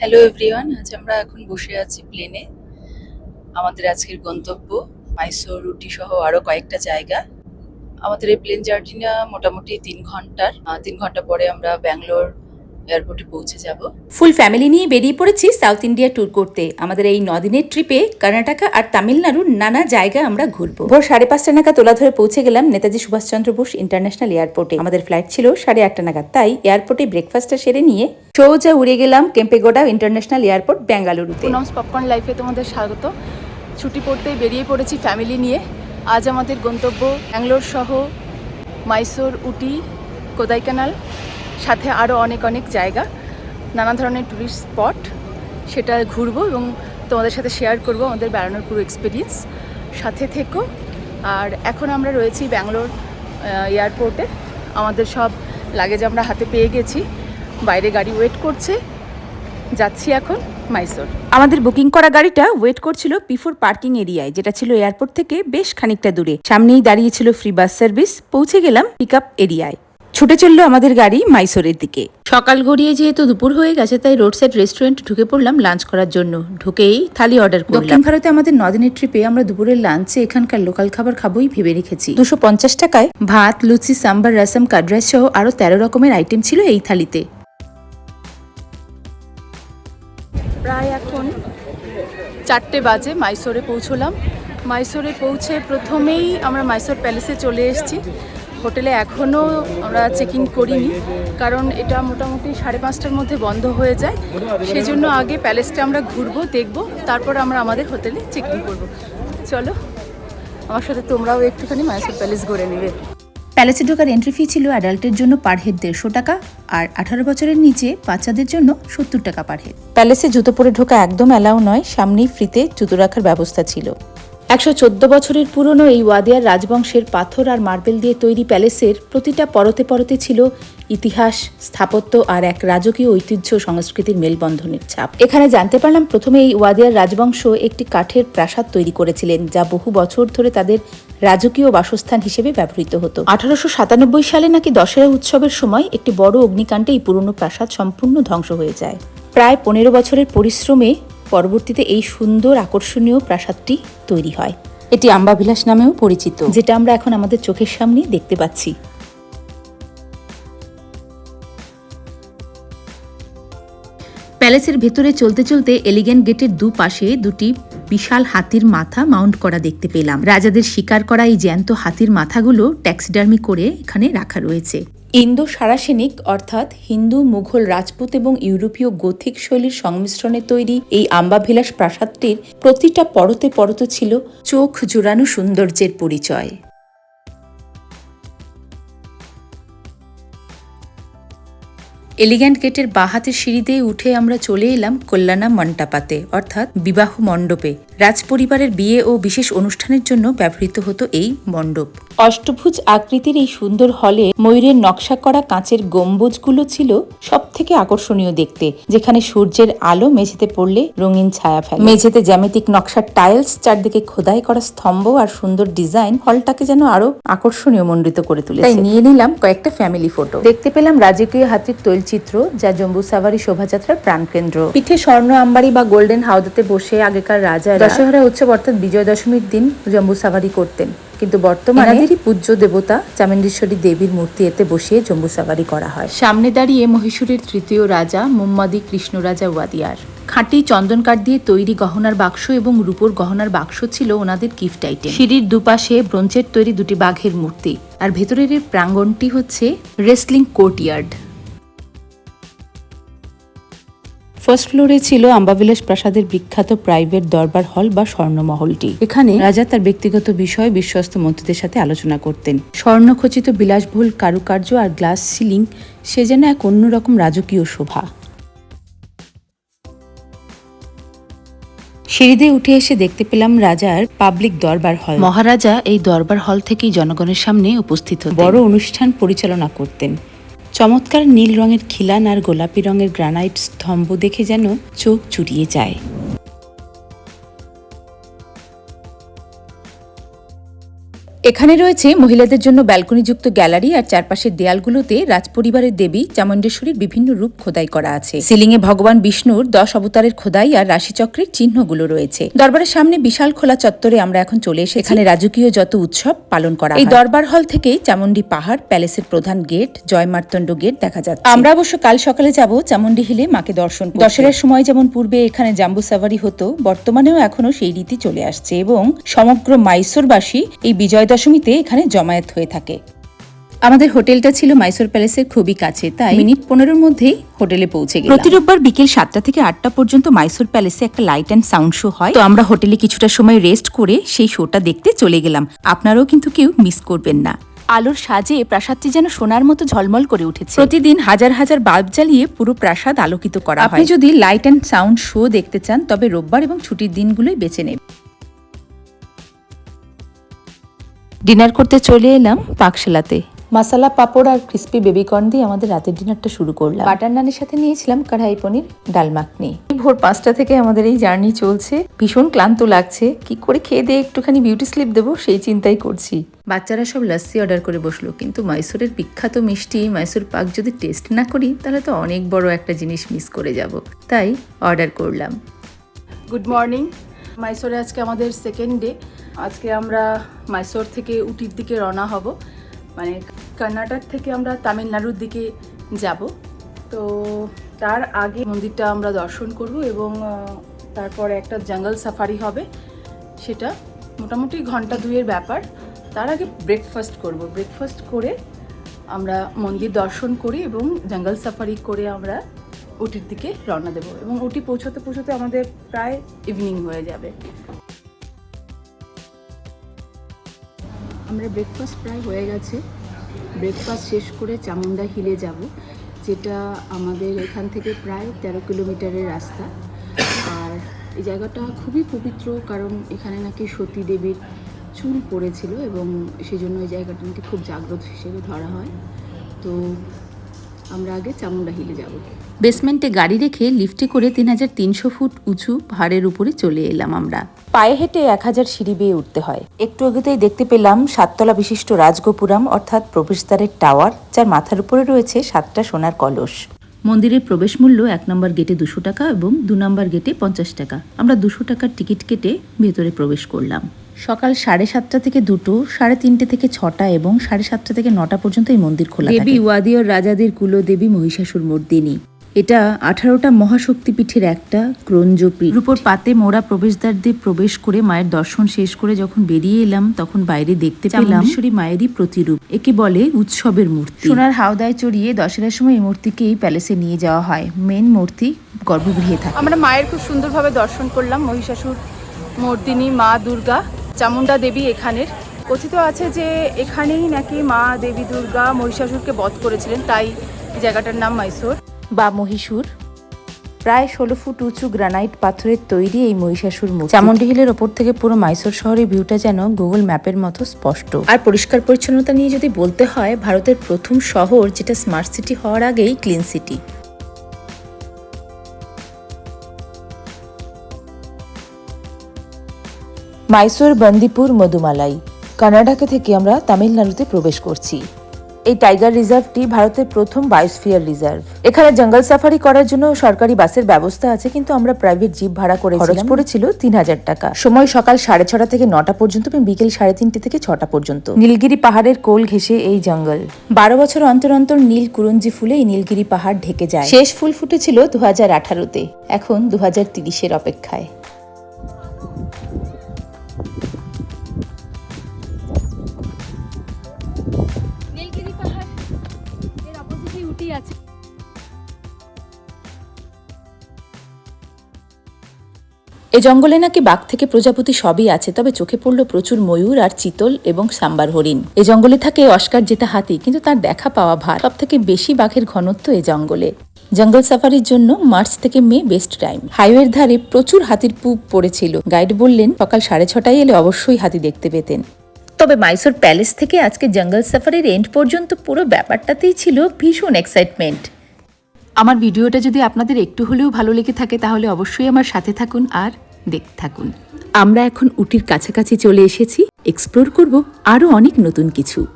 Hello everyone, আজ আমরা এখন বসে আছি প্লেনে। আমাদের আজকের গন্তব্য মাইসোর, উটি সহ আরো কয়েকটা জায়গা। আমাদের এই প্লেন জার্নিটা মোটামুটি 3 ঘন্টার। 3 ঘন্টা পরে আমরা ব্যাঙ্গালোর এয়ারপোর্টে পৌঁছে যাব। ফুল ফ্যামিলি নিয়ে বেরিয়ে পড়েছি সাউথ ইন্ডিয়া ট্যুর করতে। আমাদের এই 9 দিনের ট্রিপে কর্ণাটকা আর তামিলনাড়ুর নানা জায়গা আমরা ঘুরবো। ভোর 5:30 নাগাদ তোলা ধরে পৌঁছে গেলাম নেতাজি সুভাষচন্দ্র বোস ইন্টারন্যাশনাল এয়ারপোর্টে। আমাদের ফ্লাইট ছিল 8:30 নাগাদ, তাই এয়ারপোর্টে ব্রেকফাস্টটা সেরে নিয়ে সোজা উড়ে গেলাম কেম্পেগৌড়া ইন্টারন্যাশনাল এয়ারপোর্ট বেঙ্গালুরুতে। পুনমস পপকর্ন লাইফে তোমাদের স্বাগত। ছুটি পড়তেই বেরিয়ে পড়েছি ফ্যামিলি নিয়ে। আজ আমাদের গন্তব্য ব্যাঙ্গালোর সহ মাইসোর, উটি, কোদাইকানাল, সাথে আরও অনেক অনেক জায়গা, নানা ধরনের ট্যুরিস্ট স্পট, সেটা ঘুরবো এবং তোমাদের সাথে শেয়ার করব আমাদের বেড়ানোর পুরো এক্সপিরিয়েন্স। সাথে থেকো। আর এখন আমরা রয়েছি ব্যাঙ্গালোর এয়ারপোর্টে। আমাদের সব লাগেজ আমরা হাতে পেয়ে গেছি, বাইরে গাড়ি ওয়েট করছে। যাচ্ছি এখন মাইসোর। আমাদের বুকিং করা গাড়িটা ওয়েট করছিল P4 পার্কিং এরিয়ায়, যেটা ছিল এয়ারপোর্ট থেকে বেশ খানিকটা দূরে। সামনেই দাঁড়িয়েছিল ফ্রি বাস সার্ভিস। পৌঁছে গেলাম পিক আপ এরিয়ায়। ছুটে চললো আমাদের গাড়ি মাইসোরের দিকে। সকাল গড়িয়ে যেহেতু দুপুর হয়ে গেছে, তাই রোড সাইড রেস্টুরেন্ট ঢুকে পড়লাম লাঞ্চ করার জন্য। ঢুকেই থালি অর্ডার করলাম। দক্ষিণ ভারতে আমাদের 9 দিনের ট্রিপে আমরা দুপুরের লাঞ্চে এখানকার লোকাল খাবার খাবোই ভেবে রেখেছি। 250 টাকায় ভাত, লুচি, সাম্বার, রসম, কার্ড রাইস সহ আরো 13 রকমের আইটেম ছিল এই থালিতে। প্রায় এখন 4টে বাজে, মাইসোরে পৌঁছলাম। মাইসোরে পৌঁছে প্রথমেই আমরা মাইসোর প্যালেসে চলে এসেছি। হোটেলে এখনও আমরা চেক ইন করিনি, কারণ এটা মোটামুটি 5:30টার মধ্যে বন্ধ হয়ে যায়। সেই জন্য আগে প্যালেসটা আমরা ঘুরবো, দেখবো, তারপর আমরা আমাদের হোটেলে চেক ইন করবো। চলো আমার সাথে তোমরাও একটুখানি মাইসোর প্যালেস ঘুরে নেবে। প্যালেসে ঢোকার এন্ট্রি ফি ছিল অ্যাডাল্টের জন্য পার হেড 150 টাকা, আর 18 বছরের নিচে বাচ্চাদের জন্য 70 টাকা পার হেড। প্যালেসে জুতো পরে ঢোকা একদম অ্যালাউ নয়, সামনেই ফ্রিতে জুতো রাখার ব্যবস্থা ছিল। 114 বছরের পুরনো এই ওয়াদিয়ার রাজবংশের পাথর আর মার্বেল দিয়ে তৈরি প্যালেসের প্রতিটা পরতে পরতে ছিল ইতিহাস, স্থাপত্য আর এক রাজকীয় ঐতিহ্য সংস্কৃতির মেলবন্ধনের ছাপ। এখানে জানতে পারলাম প্রথমে এই ওয়াদিয়ার রাজবংশ একটি কাঠের প্রাসাদ তৈরি করেছিলেন, যা বহু বছর ধরে তাদের রাজকীয় বাসস্থান হিসেবে ব্যবহৃত হতো। 1897 সালে নাকি দশেরা উৎসবের সময় একটি বড় অগ্নিকাণ্ডে এই পুরনো প্রাসাদ সম্পূর্ণ ধ্বংস হয়ে যায়। প্রায় 15 বছরের পরিশ্রমে পরবর্তীতে এই সুন্দর আকর্ষণীয় প্রাসাদটি তৈরি হয়। এটি আম্বাবিলাস নামেও পরিচিত, যেটা আমরা এখন আমাদের চোখের সামনে দেখতে পাচ্ছি। প্যালেসের ভেতরে চলতে চলতে এলিগেন্ট গেটের দুপাশে দুটি বিশাল হাতির মাথা মাউন্ট করা দেখতে পেলাম। রাজাদের শিকার করা এই জ্যান্ত হাতির মাথাগুলো ট্যাক্সিডার্মি করে এখানে রাখা রয়েছে। ইন্দো সারাসেনিক অর্থাৎ হিন্দু, মুঘল, রাজপুত এবং ইউরোপীয় গোথিক শৈলীর সংমিশ্রণে তৈরি এই আম্বাবিলাস প্রাসাদটির প্রতিটা পরতে পরতে ছিল চোখ জোড়ানো সৌন্দর্যের পরিচয়। এলিগ্যান্ট গেটের বাহাতের সিঁড়ি দিয়ে উঠে আমরা চলে এলাম কল্যাণা মণ্ডপাতে, অর্থাৎ বিবাহ মণ্ডপে। রাজপরিবারের বিয়ে ও বিশেষ অনুষ্ঠানের জন্য ব্যবহৃত হতো এই মণ্ডপ। অষ্টভুজ আকৃতির এই সুন্দর হলে ময়ূরের নকশা করা কাঁচের গম্বুজগুলো ছিল সব থেকে আকর্ষণীয় দেখতে, যেখানে সূর্যের আলো মেঝেতে পড়লে রঙিন ছায়া ফেলে। মেঝেতে জ্যামিতিক নকশার টাইলস, চারদিকে খোদাই করা স্তম্ভ আর সুন্দর ডিজাইন হলটাকে যেন আরো আকর্ষণীয় মণ্ডিত করে তুলেছে। তাই নিয়ে নিলাম কয়েকটা ফ্যামিলি ফটো। দেখতে পেলাম রাজকীয় হাতির তৈলচিত্র, যা জম্বু সাফারি শোভাযাত্রার প্রাণকেন্দ্র। পিঠে স্বর্ণ আম্বারি বা গোল্ডেন হাউদাতে বসে আগেকার রাজা দশহরা উৎসব অর্থাৎ বিজয় দশমীর দিন জম্বু সাফারি করতেন, কিন্তু বর্তমানে এনাদেরই পূজ্য দেবতা চামুণ্ডেশ্বরী দেবীর মূর্তি এতে বসিয়ে জম্বু সাফারি করা হয়। সামনে দাঁড়িয়ে মহীশূরের তৃতীয় রাজা মুম্মাদি কৃষ্ণরাজা ওয়াদিয়ার। খাঁটি চন্দন কাঠ দিয়ে তৈরি গহনার বাক্স এবং রূপোর গহনার বাক্স ছিল ওনাদের গিফট আইটেম। সিঁড়ির দুপাশে ব্রোঞ্জের তৈরি দুটি বাঘের মূর্তি, আর ভেতরের এই প্রাঙ্গণটি হচ্ছে রেসলিং কোর্টইয়ার্ড। ফার্স্ট ফ্লোরে ছিল আম্বাবিলাস প্রাসাদের বিখ্যাত প্রাইভেট দরবার হল বা স্বর্ণমহলটি। এখানে রাজা তার ব্যক্তিগত বিষয়ে বিশ্বস্ত মন্ত্রীদের সাথে আলোচনা করতেন। স্বর্ণখচিত বিলাসবহুল কারুকার্য আর গ্লাস সিলিং, সে যেন এক অন্যরকম রাজকীয় শোভা। সিঁড়ি দিয়ে উঠে এসে দেখতে পেলাম রাজার পাবলিক দরবার হল। মহারাজা এই দরবার হল থেকেই জনগণের সামনে উপস্থিত হতেন, বড় অনুষ্ঠান পরিচালনা করতেন। চমৎকার নীল রঙের খিলান আর গোলাপি রঙের গ্রানাইট স্তম্ভ দেখে যেন চোখ জুড়িয়ে যায়। এখানে রয়েছে মহিলাদের জন্য ব্যালকনিযুক্ত গ্যালারি, আর চারপাশের দেয়ালগুলোতে রাজপরিবারের দেবী চামুণ্ডেশ্বরীর বিভিন্ন রূপ খোদাই করা আছে। সিলিংয়ে ভগবান বিষ্ণুর 10 অবতারের খোদাই আর রাশিচক্রের চিহ্নগুলো রয়েছে। দরবারের সামনে বিশাল খোলা চত্বরে আমরা এখন চলে এসেছি। এখানে রাজকীয় যত উৎসব পালন করা হয়। এই দরবার হল থেকেই চামুণ্ডী পাহাড়, প্যালেসের প্রধান গেট জয় মার্তণ্ড গেট দেখা যাচ্ছে। আমরা অবশ্য কাল সকালে যাব চামুণ্ডী হিলে মাকে দর্শন করতে। দশেরার সময় যেমন পূর্বে এখানে জাম্বু সাফারি হতো, বর্তমানেও এখনো সেই রীতি চলে আসছে এবং সমগ্র মাইসোরবাসী এই বিজয় দশমীতে এখানে জমায়েত হয়ে থাকে। আমাদের হোটেলটা ছিল মাইসোর প্যালেসের খুবই কাছে, তাই মিনিট 15-এর মধ্যেই হোটেলে পৌঁছে গেলাম। প্রতি রোববার বিকেল 7টা থেকে 8টা পর্যন্ত মাইসোর প্যালেসে একটা লাইট অ্যান্ড সাউন্ড শো হয়, তো আমরা হোটেলে কিছুটা সময় রেস্ট করে সেই শোটা দেখতে চলে গেলাম। আপনারাও কিন্তু কেউ মিস করবেন না। আলোর সাজে প্রাসাদটি যেন সোনার মতো ঝলমল করে উঠেছে। প্রতিদিন হাজার হাজার বাল্ব জ্বালিয়ে পুরো প্রাসাদ আলোকিত করা হয়। আপনি যদি লাইট অ্যান্ড সাউন্ড শো দেখতে চান তবে রোববার এবং ছুটির দিনগুলোই বেছে নেবেন। ডিনার করতে চলে এলাম পাকশালাতে। মশালা পাপড় আর ক্রিস্পি বেবিকর্ন দিয়ে আমাদের রাতের ডিনারটা শুরু করলাম। বাটার নানের সাথে নিয়েছিলাম কড়াই পনির, ডাল মাখনি। ভোর 5টা থেকে আমাদের এই জার্নি চলছে। ভীষণ ক্লান্ত লাগছে, কি করে খেয়ে দিয়ে একটুখানি বিউটি স্লিপ দেবো সেই চিন্তাই করছি। বাচ্চারা সব লাস্সি অর্ডার করে বসলো, কিন্তু মাইসোরের বিখ্যাত মিষ্টি মাইসোর পাক যদি টেস্ট না করি তাহলে তো অনেক বড় একটা জিনিস মিস করে যাব, তাই অর্ডার করলাম। Good morning. মাইসোরে আজকে আমাদের সেকেন্ড ডে। আজকে আমরা মাইসোর থেকে উটির দিকে রওনা হব, মানে কর্ণাটক থেকে আমরা তামিলনাড়ুর দিকে যাব। তো তার আগে মন্দিরটা আমরা দর্শন করব এবং তারপরে একটা জঙ্গল সাফারি হবে, সেটা মোটামুটি ঘন্টা 2-এর ব্যাপার। তার আগে ব্রেকফাস্ট করব। ব্রেকফাস্ট করে আমরা মন্দির দর্শন করি এবং জঙ্গল সাফারি করে আমরা উটির দিকে রওনা দেব এবং উটি পৌঁছতে পৌঁছতে আমাদের প্রায় ইভিনিং হয়ে যাবে। আমরা ব্রেকফাস্ট প্রায় হয়ে গেছে। ব্রেকফাস্ট শেষ করে চামুণ্ডা হিলে যাব, যেটা আমাদের এখান থেকে প্রায় 13 কিলোমিটারের রাস্তা। আর এই জায়গাটা খুবই পবিত্র, কারণ এখানে নাকি সতী দেবীর চুল পড়েছিল এবং সেই জন্য এই জায়গাটা নাকি খুব জাগ্রত হিসেবে ধরা হয়। তো আমরা আগে চামুণ্ডা হিলে যাব। বেসমেন্টে গাড়ি রেখে লিফটে করে 3300 ফুট উঁচু পাহাড়ের উপরে চলে এলাম আমরা। পায়ে হেঁটে 1000 সিঁড়ি বেয়ে উঠতে হয়। একটু আগেতেই দেখতে পেলাম 7তলা বিশিষ্ট রাজগোপুরম অর্থাৎ প্রবেশদ্বারের টাওয়ার, যার মাথার উপরে রয়েছে 7টা সোনার কলস। মন্দিরের প্রবেশ মূল্য 1 নম্বর গেটে 200 টাকা এবং 2 নম্বর গেটে 50 টাকা। আমরা 200 টাকার টিকিট কেটে ভেতরে প্রবেশ করলাম। সকাল 7:30 থেকে 2টো, 3:30 থেকে 6টা এবং 7:30 থেকে 9টা পর্যন্ত এই মন্দির খোলা থাকে। দেবী ওয়াদিয়র রাজাদের কুলদেবী মহিষাসুর মর্দিনী। এটা 18টা মহাশক্তিপীঠের একটা ক্রঞ্জপীঠ। রূপোর পাতে মোড়া প্রবেশদ্বার দিয়ে প্রবেশ করে মায়ের দর্শন শেষ করে যখন বেরিয়ে এলাম, তখন বাইরে দেখতে পেলাম চামুণ্ডেশ্বরী মায়েরই প্রতিরূপ। একে বলে উৎসবের মূর্তি। সোনার হাওদায় চড়িয়ে দশেরার সময় এই মূর্তিকে এই প্যালেসে নিয়ে যাওয়া হয়। মেন মূর্তি গর্ভগৃহে থাকে। আমরা মায়ের খুব সুন্দরভাবে দর্শন করলাম। মহিষাসুর মর্দিনী মা দুর্গা, চামুণ্ডা দেবী এখানের। কথিত আছে যে এখানেই নাকি মা দেবী দুর্গা মহিষাসুরকে বধ করেছিলেন, তাই এই জায়গাটার নাম মাইসোর বা মহীশূর। প্রায় 16 ফুট উঁচু গ্রানাইট পাথরের তৈরি এই মহিষাসুর মূর্তি। চামুণ্ডী হিলের ওপর থেকে পুরো মাইসোর শহরের ভিউটা যেন গুগল ম্যাপের মতো স্পষ্ট। আর পরিষ্কার পরিচ্ছন্নতা নিয়ে যদি বলতে হয়, ভারতের প্রথম শহর যেটা স্মার্ট সিটি হওয়ার আগেই ক্লিন সিটি। মাইসোর বন্দিপুর মধুমালাই। কর্ণাটক থেকে আমরা তামিলনাড়ুতে প্রবেশ করছি। এই টাইগার রিজার্ভটি ভারতের প্রথম বায়োস্ফিয়ার রিজার্ভ। এখানে জঙ্গল সাফারি করার জন্য সরকারি বাসের ব্যবস্থা আছে, কিন্তু আমরা প্রাইভেট জিপ ভাড়া করেছিলাম। খরচ পড়েছিল 3000 টাকা। সময় সকাল 6:30 থেকে 9টা পর্যন্ত এবং বিকেল 3:30 থেকে 6টা পর্যন্ত। নীলগিরি পাহাড়ের কোল ঘেঁষে এই জঙ্গল। 12 বছর অন্তর অন্তর নীল কুরঞ্জি ফুলে এই নীলগিরি পাহাড় ঢেকে যায়। শেষ ফুল ফুটেছিল 2018-তে, এখন 2030-এর অপেক্ষায়। এই জঙ্গলে নাকি বাঘ থেকে প্রজাপতি সবই আছে, তবে চোখে পড়লো প্রচুর ময়ূর আর চিতল এবং সাম্বার হরিণ। এই জঙ্গলে থাকে অস্কার জেতা হাতি, কিন্তু তার দেখা পাওয়া ভার। সব থেকে বেশি বাঘের ঘনত্ব এই জঙ্গলে। জঙ্গল সাফারির জন্য মার্চ থেকে মে বেস্ট টাইম। হাইওয়ের ধারে প্রচুর হাতির পুপ পড়েছিল। গাইড বললেন সকাল 6:30টায় এলে অবশ্যই হাতি দেখতে পেতেন। তবে মাইসোর প্যালেস থেকে আজকে জঙ্গল সাফারির এন্ড পর্যন্ত পুরো ব্যাপারটাতেই ছিল ভীষণ এক্সাইটমেন্ট। আমার ভিডিওটা যদি আপনাদের একটু হলেও ভালো লেগে থাকে তাহলে অবশ্যই আমার সাথে থাকুন আর দেখতে থাকুন। আমরা এখন উটির কাছাকাছি চলে এসেছি, এক্সপ্লোর করব আরও অনেক নতুন কিছু।